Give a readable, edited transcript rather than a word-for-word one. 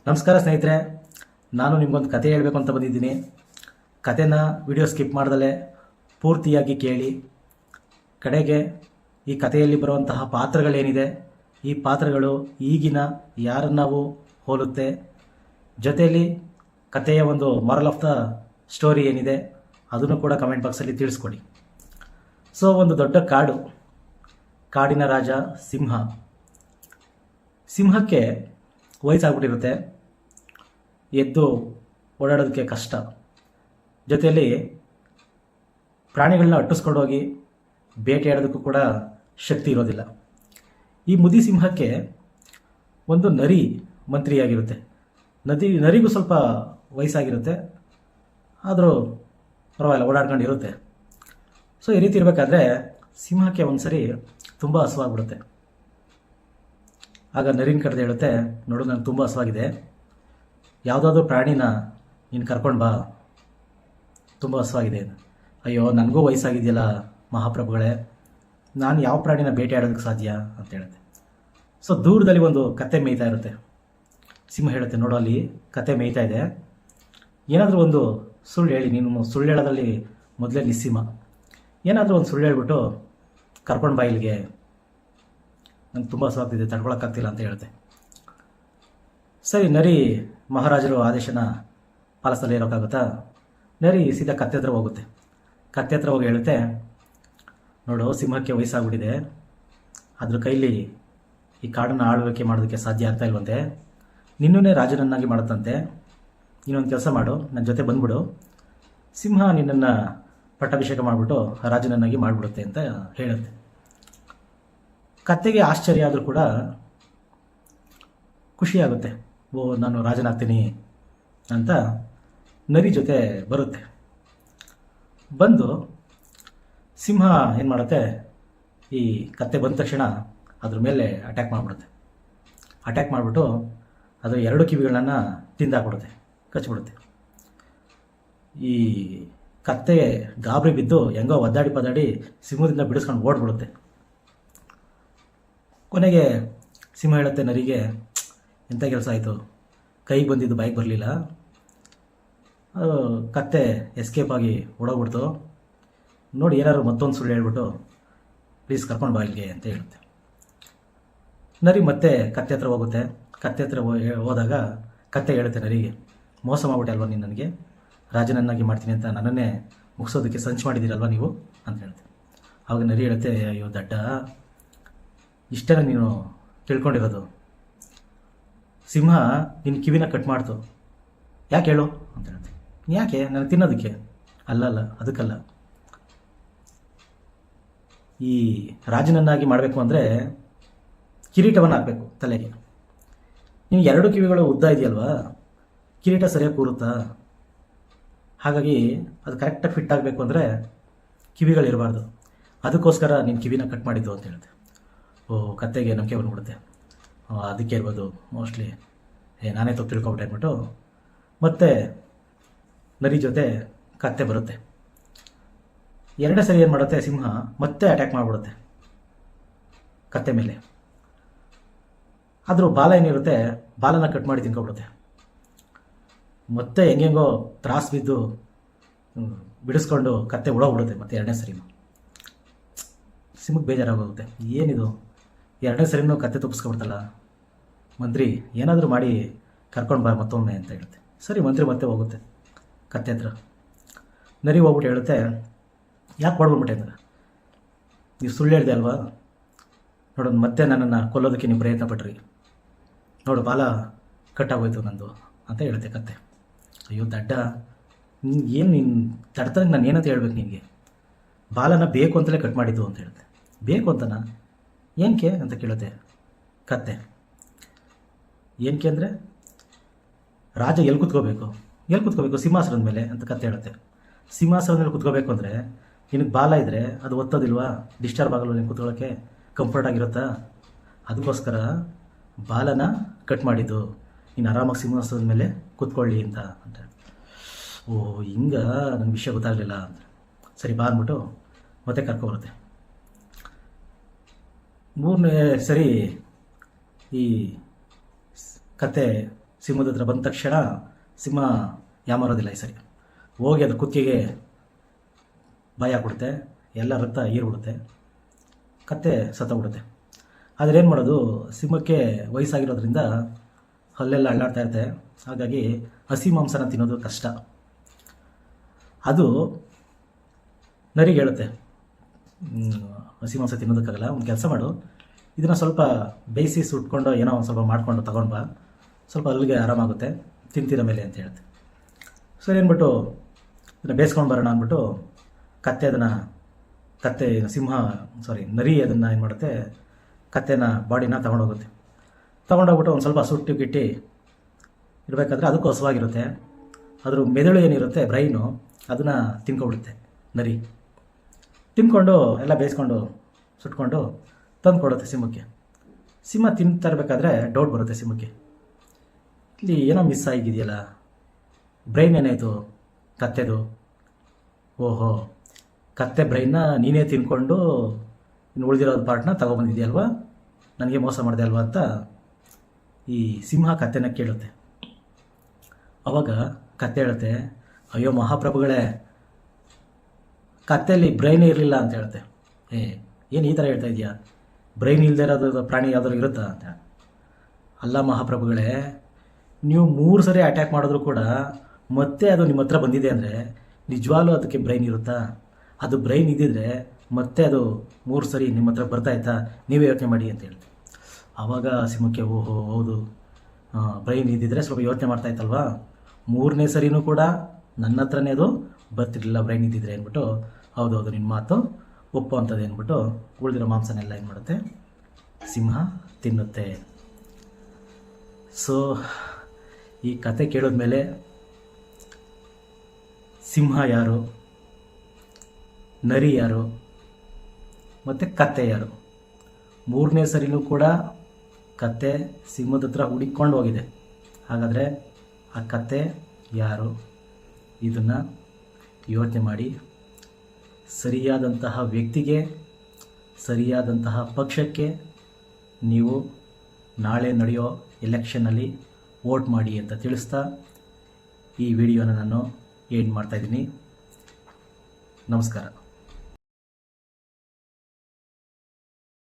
ನಮಸ್ಕಾರ ಸ್ನೇಹಿತರೆ, ನಾನು ನಿಮಗೊಂದು ಕತೆ ಹೇಳಬೇಕು ಅಂತ ಬಂದಿದ್ದೀನಿ. ಕತೆನ ವಿಡಿಯೋ ಸ್ಕಿಪ್ ಮಾಡ್ದಲೇ ಪೂರ್ತಿಯಾಗಿ ಕೇಳಿ. ಕಡೆಗೆ ಈ ಕಥೆಯಲ್ಲಿ ಬರುವಂತಹ ಪಾತ್ರಗಳೇನಿದೆ, ಈ ಪಾತ್ರಗಳು ಈಗಿನ ಯಾರನ್ನು ನಾವು ಹೋಲುತ್ತೆ, ಜೊತೆಯಲ್ಲಿ ಕಥೆಯ ಒಂದು ಮಾರಲ್ ಆಫ್ ದ ಸ್ಟೋರಿ ಏನಿದೆ ಅದನ್ನು ಕೂಡ ಕಮೆಂಟ್ ಬಾಕ್ಸಲ್ಲಿ ತಿಳಿಸ್ಕೊಡಿ. ಸೊ, ಒಂದು ದೊಡ್ಡ ಕಾಡು, ಕಾಡಿನ ರಾಜ ಸಿಂಹ. ಸಿಂಹಕ್ಕೆ ವಯಸ್ಸಾಗ್ಬಿಟ್ಟಿರುತ್ತೆ, ಎದ್ದು ಓಡಾಡೋದಕ್ಕೆ ಕಷ್ಟ. ಜೊತೆಯಲ್ಲಿ ಪ್ರಾಣಿಗಳನ್ನ ಅಟ್ಟಿಸ್ಕೊಂಡೋಗಿ ಬೇಟೆಯಾಡೋದಕ್ಕೂ ಕೂಡ ಶಕ್ತಿ ಇರೋದಿಲ್ಲ. ಈ ಮುದಿ ಸಿಂಹಕ್ಕೆ ಒಂದು ನರಿ ಮಂತ್ರಿಯಾಗಿರುತ್ತೆ. ನರಿಗೂ ಸ್ವಲ್ಪ ವಯಸ್ಸಾಗಿರುತ್ತೆ, ಆದರೂ ಪರವಾಗಿಲ್ಲ, ಓಡಾಡ್ಕೊಂಡಿರುತ್ತೆ. ಸೊ ಈ ರೀತಿ ಇರಬೇಕಾದ್ರೆ ಸಿಂಹಕ್ಕೆ ಒಂದು ಸರಿ ತುಂಬ ಹಸುವಾಗ್ಬಿಡುತ್ತೆ. ಆಗ ನರಿನ ಕರೆದು ಹೇಳುತ್ತೆ, ನೋಡು, ನನಗೆ ತುಂಬ ಹಸುವಾಗಿದೆ, ಯಾವುದಾದ್ರೂ ಪ್ರಾಣಿನ ನೀನು ಕರ್ಕೊಂಡು ಬಾ, ತುಂಬ ಹಸುವಾಗಿದೆ. ಅಯ್ಯೋ, ನನಗೂ ವಯಸ್ಸಾಗಿದೆಯಲ್ಲ ಮಹಾಪ್ರಭುಗಳೇ, ನಾನು ಯಾವ ಪ್ರಾಣಿನ ಬೇಟೆ ಆಡೋದಕ್ಕೆ ಸಾಧ್ಯ ಅಂತ ಹೇಳುತ್ತೆ. ಸೊ ದೂರದಲ್ಲಿ ಒಂದು ಕತ್ತೆ ಮೇಯ್ತಾ ಇರುತ್ತೆ. ಸಿಂಹ ಹೇಳುತ್ತೆ, ನೋಡು, ಅಲ್ಲಿ ಕತ್ತೆ ಮೇಯ್ತಾ ಇದೆ, ಏನಾದರೂ ಒಂದು ಸುಳ್ಳು ಹೇಳಿ, ನೀನು ಸುಳ್ಳು ಹೇಳೋದ್ರಲ್ಲಿ ಮೊದಲೇ ನಿಸ್ಸಿಮ, ಏನಾದರೂ ಒಂದು ಸುಳ್ಳು ಹೇಳ್ಬಿಟ್ಟು ಕರ್ಕೊಂಡು ಬಾ ಇಲ್ಲಿಗೆ, ನಂಗೆ ತುಂಬ ಹಸುವಾಗ್ತಿದೆ, ತಡ್ಕೊಳಕ್ಕಾಗ್ತಿಲ್ಲ ಅಂತ ಹೇಳುತ್ತೆ. ಸರಿ, ನರಿ ಮಹಾರಾಜರು ಆದೇಶನ ಪಾಲಿಸಲೇ ಇರೋಕ್ಕಾಗುತ್ತಾ? ನರಿ ಸೀದಾ ಕತ್ತೆ ಹತ್ರ ಹೋಗುತ್ತೆ. ಕತ್ತೆ ಹತ್ರ ಹೋಗಿ ಹೇಳುತ್ತೆ, ನೋಡು, ಸಿಂಹಕ್ಕೆ ವಯಸ್ಸಾಗ್ಬಿಟ್ಟಿದೆ, ಅದ್ರ ಕೈಲಿ ಈ ಕಾಡನ್ನು ಆಳ್ವಿಕೆ ಮಾಡೋದಕ್ಕೆ ಸಾಧ್ಯ ಆಗ್ತಾ ಇಲ್ವಂತೆ, ನಿನ್ನನ್ನೇ ರಾಜನನ್ನಾಗಿ ಮಾಡುತ್ತಂತೆ, ನೀನೊಂದು ಕೆಲಸ ಮಾಡು, ನನ್ನ ಜೊತೆ ಬಂದ್ಬಿಡು, ಸಿಂಹ ನಿನ್ನನ್ನು ಪಟ್ಟಾಭಿಷೇಕ ಮಾಡಿಬಿಟ್ಟು ರಾಜನನ್ನಾಗಿ ಮಾಡಿಬಿಡುತ್ತೆ ಅಂತ ಹೇಳುತ್ತೆ. ಕತ್ತೆಗೆ ಆಶ್ಚರ್ಯ ಆದರೂ ಕೂಡ ಖುಷಿಯಾಗುತ್ತೆ. ಓ, ನಾನು ರಾಜನಾಗ್ತೀನಿ ಅಂತ ನರಿ ಜೊತೆ ಬರುತ್ತೆ. ಬಂದು ಸಿಂಹ ಏನು ಮಾಡುತ್ತೆ, ಈ ಕತ್ತೆ ಬಂದ ತಕ್ಷಣ ಅದ್ರ ಮೇಲೆ ಅಟ್ಯಾಕ್ ಮಾಡಿಬಿಡುತ್ತೆ. ಅಟ್ಯಾಕ್ ಮಾಡಿಬಿಟ್ಟು ಅದರ ಎರಡು ಕಿವಿಗಳನ್ನು ತಿಂದಾಕ್ಬಿಡುತ್ತೆ, ಕಚ್ಚಿಬಿಡುತ್ತೆ. ಈ ಕತ್ತೆ ಗಾಬರಿ ಬಿದ್ದು ಹೆಂಗೋ ಒದ್ದಾಡಿ ಪದಾಡಿ ಸಿಂಹದಿಂದ ಬಿಡಿಸ್ಕೊಂಡು ಓಡ್ಬಿಡುತ್ತೆ. ಕೊನೆಗೆ ಸಿಂಹ ಹೇಳುತ್ತೆ ನರಿಗೆ, ಎಂಥ ಕೆಲಸ ಆಯಿತು, ಕೈಗೆ ಬಂದಿದ್ದು ಬೈಕ್ ಬರಲಿಲ್ಲ, ಕತ್ತೆ ಎಸ್ಕೇಪ್ ಆಗಿ ಓಡೋಗ್ಬಿಡ್ತು, ನೋಡಿ, ಏನಾದ್ರು ಮತ್ತೊಂದು ಸುಳ್ಳು ಹೇಳ್ಬಿಟ್ಟು ಪ್ಲೀಸ್ ಕರ್ಕೊಂಡು ಬಾ ಇಲ್ಲಿಗೆ ಅಂತ ಹೇಳುತ್ತೆ. ನರಿ ಮತ್ತೆ ಕತ್ತೆ ಹತ್ರ ಹೋಗುತ್ತೆ. ಕತ್ತೆ ಹತ್ರ ಹೋದಾಗ ಕತ್ತೆ ಹೇಳುತ್ತೆ ನರಿಗೆ, ಮೋಸ ಮಾಡ್ಬಿಟ್ಟೆ ಅಲ್ವಾ ನೀನು, ನನಗೆ ರಾಜನನ್ನಾಗಿ ಮಾಡ್ತೀನಿ ಅಂತ ನನ್ನನ್ನೇ ಮುಗಿಸೋದಕ್ಕೆ ಸಂಚು ಮಾಡಿದ್ದೀರಲ್ವ ನೀವು ಅಂತ ಹೇಳುತ್ತೆ. ಆವಾಗ ನರಿ ಹೇಳುತ್ತೆ, ಅಯ್ಯೋ ದಡ್ಡ, ಇಷ್ಟೇನ ನೀನು ತಿಳ್ಕೊಂಡಿರೋದು, ಸಿಂಹ ನಿನ್ನ ಕಿವಿನ ಕಟ್ ಮಾಡ್ತು, ಯಾಕೆ ಹೇಳು ಅಂತ ಹೇಳುತ್ತೆ. ಯಾಕೆ? ನನಗೆ ತಿನ್ನೋದಕ್ಕೆ? ಅಲ್ಲ, ಅದಕ್ಕಲ್ಲ, ಈ ರಾಜನನ್ನಾಗಿ ಮಾಡಬೇಕು ಅಂದರೆ ಕಿರೀಟವನ್ನು ಹಾಕಬೇಕು ತಲೆಗೆ. ನೀವು ಎರಡು ಕಿವಿಗಳು ಉದ್ದ ಇದೆಯಲ್ವಾ, ಕಿರೀಟ ಸರಿಯಾಗಿ ಕೂರುತ್ತಾ? ಹಾಗಾಗಿ ಅದು ಕರೆಕ್ಟಾಗಿ ಫಿಟ್ ಆಗಬೇಕು ಅಂದರೆ ಕಿವಿಗಳಿರಬಾರ್ದು, ಅದಕ್ಕೋಸ್ಕರ ನೀನು ಕಿವಿನ ಕಟ್ ಮಾಡಿದ್ದು ಅಂತ ಹೇಳುತ್ತೆ. ಓ, ಕತ್ತೆಗೆ ನಂಬಿಕೆ ಬಂದ್ಬಿಡುತ್ತೆ, ಅದಕ್ಕೆ ಇರ್ಬೋದು ಮೋಸ್ಟ್ಲಿ, ನಾನೇ ತಪ್ಪು ತಿಳ್ಕೊಬಿಟ್ಟೆ ಅಂದ್ಬಿಟ್ಟು ಮತ್ತೆ ನರಿ ಜೊತೆ ಕತ್ತೆ ಬರುತ್ತೆ. ಎರಡನೇ ಸರಿ ಏನು ಮಾಡುತ್ತೆ, ಸಿಂಹ ಮತ್ತೆ ಅಟ್ಯಾಕ್ ಮಾಡಿಬಿಡುತ್ತೆ ಕತ್ತೆ ಮೇಲೆ. ಆದರೂ ಬಾಲ ಏನಿರುತ್ತೆ, ಬಾಲನ ಕಟ್ ಮಾಡಿ ತಿನ್ಕೊಬಿಡುತ್ತೆ. ಮತ್ತೆ ಹೆಂಗೆಂಗೋ ತ್ರಾಸು ಬಿದ್ದು ಬಿಡಿಸ್ಕೊಂಡು ಕತ್ತೆ ಓಡೋಗ್ಬಿಡುತ್ತೆ ಮತ್ತೆ ಎರಡನೇ ಸರಿನೂ. ಸಿಂಹಕ್ಕೆ ಬೇಜಾರಾಗೋಗುತ್ತೆ, ಏನಿದು ಎರಡನೇ ಸರಿನೂ ಕತ್ತೆ ತಪ್ಪಿಸ್ಕೊಬಿಡ್ತಲ್ಲ, ಮಂತ್ರಿ ಏನಾದರೂ ಮಾಡಿ ಕರ್ಕೊಂಡು ಬಾ ಮತ್ತೊಮ್ಮೆ ಅಂತ ಹೇಳುತ್ತೆ. ಸರಿ, ಮಂತ್ರಿ ಮತ್ತೆ ಹೋಗುತ್ತೆ ಕತ್ತೆ ಹತ್ರ. ನರಿ ಹೋಗ್ಬಿಟ್ಟು ಹೇಳುತ್ತೆ, ಯಾಕೆ ಹೊಡ್ಬಿಟ್ಬಿಟ್ಟೆ ಅಂದ್ರೆ, ನೀವು ಸುಳ್ಳು ಹೇಳಿದೆ ಅಲ್ವಾ, ನೋಡೋದು ಮತ್ತೆ ನನ್ನನ್ನು ಕೊಲ್ಲೋದಕ್ಕೆ ನೀವು ಪ್ರಯತ್ನ ಪಟ್ರಿ, ನೋಡು ಬಾಲ ಕಟ್ಟಾಗೋಯ್ತು ನಂದು ಅಂತ ಹೇಳುತ್ತೆ ಕತ್ತೆ. ಅಯ್ಯೋ ದಡ್ಡ, ಏನು ನೀನು ತಡ್ತಂಗೆ ನಾನು ಏನಂತ ಹೇಳ್ಬೇಕು ನಿನಗೆ, ಬಾಲನ ಬೇಕು ಅಂತಲೇ ಕಟ್ ಮಾಡಿದ್ದು ಅಂತ ಹೇಳುತ್ತೆ. ಬೇಕು ಅಂತನಾ? ಏನಕ್ಕೆ ಅಂತ ಕೇಳುತ್ತೆ ಕತ್ತೆ. ಏನಕ್ಕೆ ಅಂದರೆ, ರಾಜ ಎಲ್ಲಿ ಕೂತ್ಕೋಬೇಕು ಸಿಂಹಾಸನದ ಮೇಲೆ ಅಂತ ಕತ್ತೆ ಹೇಳುತ್ತೆ. ಸಿಂಹಾಸನದ ಮೇಲೆ ಕೂತ್ಕೋಬೇಕು ಅಂದರೆ ನಿನಗೆ ಬಾಲ ಇದ್ದರೆ ಅದು ಒತ್ತೋದಿಲ್ವಾ, ಡಿಸ್ಟರ್ಬ್ ಆಗಲ್ವ ನೀನು ಕೂತ್ಕೊಳ್ಳೋಕ್ಕೆ, ಕಂಫರ್ಟ್ ಆಗಿರುತ್ತಾ? ಅದಕ್ಕೋಸ್ಕರ ಬಾಲನ ಕಟ್ ಮಾಡಿದ್ದು, ನೀನು ಆರಾಮಾಗಿ ಸಿಂಹಾಸನದ ಮೇಲೆ ಕೂತ್ಕೊಳ್ಳಿ ಅಂತ. ಓ, ಹಿಂಗ ನನಗೆ ವಿಷಯ ಗೊತ್ತಾಗಲಿಲ್ಲ ಅಂತ. ಸರಿ ಬಾ ಅಂದ್ಬಿಟ್ಟು ಮತ್ತೆ ಕರ್ಕೊಬರುತ್ತೆ. ಮೂರನೇ ಸರಿ ಈ ಕತೆ ಸಿಂಹದ ಹತ್ರ ಬಂದ ತಕ್ಷಣ ಸಿಂಹ ಯಾಮಾರೋದಿಲ್ಲ ಈ ಸರಿ. ಹೋಗಿ ಅದು ಕುತ್ತಿಗೆಗೆ ಬಾಯಿ ಹಾಕ್ಬಿಡುತ್ತೆ, ಎಲ್ಲ ರಕ್ತ ಹೀರ್ಬಿಡುತ್ತೆ, ಕತ್ತೆ ಸತ್ತೋಗ್ಬಿಡುತ್ತೆ. ಆದರೆ ಏನು ಮಾಡೋದು, ಸಿಂಹಕ್ಕೆ ವಯಸ್ಸಾಗಿರೋದ್ರಿಂದ ಹಲ್ಲೆಲ್ಲ ಅಳ್ಳಾಡ್ತಾ ಇರುತ್ತೆ. ಹಾಗಾಗಿ ಹಸಿ ಮಾಂಸನ ತಿನ್ನೋದು ಕಷ್ಟ. ಅದು ನರಿಗೆ ಹೇಳುತ್ತೆ, ಹಸಿ ಮಾಂಸ ತಿನ್ನೋದಕ್ಕಾಗಲ್ಲ, ಒಂದು ಕೆಲಸ ಮಾಡು, ಇದನ್ನು ಸ್ವಲ್ಪ ಬೇಯಿಸಿ ಸುಟ್ಕೊಂಡು ಏನೋ ಒಂದು ಸ್ವಲ್ಪ ಮಾಡ್ಕೊಂಡು ತಗೊಂಡು ಬಾ, ಸ್ವಲ್ಪ ಅಲ್ಲಿಗೆ ಆರಾಮಾಗುತ್ತೆ, ತಿಂತಿರೋ ಮೇಲೆ ಅಂತ ಹೇಳುತ್ತೆ. ಸರಿ ಅಂದ್ಬಿಟ್ಟು ಇದನ್ನು ಬೇಯಿಸ್ಕೊಂಡು ಬರೋಣ ಅಂದ್ಬಿಟ್ಟು ನರಿ ಅದನ್ನು ಏನು ಮಾಡುತ್ತೆ, ಕತ್ತೆನ ಬಾಡಿನ ತೊಗೊಂಡೋಗುತ್ತೆ. ತೊಗೊಂಡೋಗ್ಬಿಟ್ಟು ಒಂದು ಸ್ವಲ್ಪ ಸುಟ್ಟು ಗಿಟ್ಟಿ ಇರಬೇಕಾದ್ರೆ ಅದಕ್ಕೂ ಹೊಸವಾಗಿರುತ್ತೆ. ಅದ್ರ ಮೆದುಳು ಏನಿರುತ್ತೆ, ಬ್ರೈನು, ಅದನ್ನು ತಿನ್ಕೊಬಿಡುತ್ತೆ ನರಿ. ತಿನ್ಕೊಂಡು ಎಲ್ಲ ಬೇಯಿಸ್ಕೊಂಡು ಸುಟ್ಕೊಂಡು ತಂದು ಕೊಡುತ್ತೆ ಸಿಂಹಕ್ಕೆ. ಸಿಂಹ ತಿಂತಾ ಇರಬೇಕಾದ್ರೆ ಡೌಟ್ ಬರುತ್ತೆ ಸಿಂಹಕ್ಕೆ, ಇಲ್ಲಿ ಏನೋ ಮಿಸ್ ಆಗಿದೆಯಲ್ಲ, ಬ್ರೈನ್ ಏನಾಯಿತು ಕತ್ತೆದು? ಓಹೋ, ಕತ್ತೆ ಬ್ರೈನ್ನ ನೀನೇ ತಿನ್ಕೊಂಡು ಇನ್ನು ಉಳಿದಿರೋದು ಪಾರ್ಟ್ನ ತಗೊಬಂದಿದೆಯಲ್ವಾ, ನನಗೆ ಮೋಸ ಮಾಡಿದೆ ಅಲ್ವಾ ಅಂತ ಈ ಸಿಂಹ ಕತ್ತೆನ ಕೇಳುತ್ತೆ. ಅವಾಗ ಕತ್ತೆ ಹೇಳುತ್ತೆ, ಅಯ್ಯೋ ಮಹಾಪ್ರಭುಗಳೇ, ಕತ್ತೆಯಲ್ಲಿ ಬ್ರೈನೇ ಇರಲಿಲ್ಲ ಅಂತ ಹೇಳುತ್ತೆ. ಏನು ಈ ಥರ ಹೇಳ್ತಾ ಇದೆಯಾ, ಬ್ರೈನ್ ಇಲ್ಲದೆ ಇರೋದು ಪ್ರಾಣಿ ಯಾವ್ದಾದ್ರು ಇರುತ್ತಾ ಅಂತ. ಅಲ್ಲ ಮಹಾಪ್ರಭುಗಳೇ, ನೀವು 3 ಸರಿ ಅಟ್ಯಾಕ್ ಮಾಡಿದ್ರು ಕೂಡ ಮತ್ತೆ ಅದು ನಿಮ್ಮ ಹತ್ರ ಬಂದಿದೆ ಅಂದರೆ ನಿಜವಾಗ್ಲೂ ಅದಕ್ಕೆ ಬ್ರೈನ್ ಇರುತ್ತಾ? ಅದು ಬ್ರೈನ್ ಇದ್ದಿದ್ರೆ ಮತ್ತೆ ಅದು 3 ಸರಿ ನಿಮ್ಮ ಹತ್ರ ಬರ್ತಾ ಇತ್ತಾ? ನೀವೇ ಯೋಚನೆ ಮಾಡಿ ಅಂತ ಹೇಳ್ತೆ. ಆವಾಗ ಸಿಂಹಕ್ಕೆ ಓಹೋ ಹೌದು, ಬ್ರೈನ್ ಇದ್ದಿದ್ರೆ ಸ್ವಲ್ಪ ಯೋಚನೆ ಮಾಡ್ತಾ ಇತ್ತಲ್ವಾ, 3ನೇ ಸರಿನೂ ಕೂಡ ನನ್ನ ಹತ್ರನೇ ಅದು ಬರ್ತಿರ್ಲಿಲ್ಲ ಬ್ರೈನ್ ಇದ್ದಿದ್ರೆ ಅಂದ್ಬಿಟ್ಟು, ಹೌದೌದು ನಿನ್ನ ಮಾತು ಒಪ್ಪು ಅಂತದೆ ಅಂದ್ಬಿಟ್ಟು ಉಳಿದಿರೋ ಮಾಂಸನೆಲ್ಲ ಏನು ಮಾಡುತ್ತೆ, ಸಿಂಹ ತಿನ್ನುತ್ತೆ. ಸೊ ಈ ಕತೆ ಕೇಳಿದ್ಮೇಲೆ ಸಿಂಹ ಯಾರು, ನರಿ ಯಾರು, ಮತ್ತು ಕತ್ತೆ ಯಾರು, 3ನೇ ಸರಿನೂ ಕೂಡ ಕತ್ತೆ ಸಿಂಹದ ಹತ್ರ ಹುಡುಕೊಂಡು ಹೋಗಿದೆ. ಹಾಗಾದರೆ ಆ ಕತ್ತೆ ಯಾರು? ಇದನ್ನು ಯೋಚನೆ ಮಾಡಿ ಸರಿಯಾದಂತಹ ವ್ಯಕ್ತಿಗೆ, ಸರಿಯಾದಂತಹ ಪಕ್ಷಕ್ಕೆ ನೀವು ನಾಳೆ ನಡೆಯೋ ಎಲೆಕ್ಷನ್ನಲ್ಲಿ ವೋಟ್ ಮಾಡಿ ಅಂತ ತಿಳಿಸ್ತಾ ಈ ವಿಡಿಯೋನ ನಾನು ಎಂಡ್ ಮಾಡ್ತಾಯಿದ್ದೀನಿ. ನಮಸ್ಕಾರ.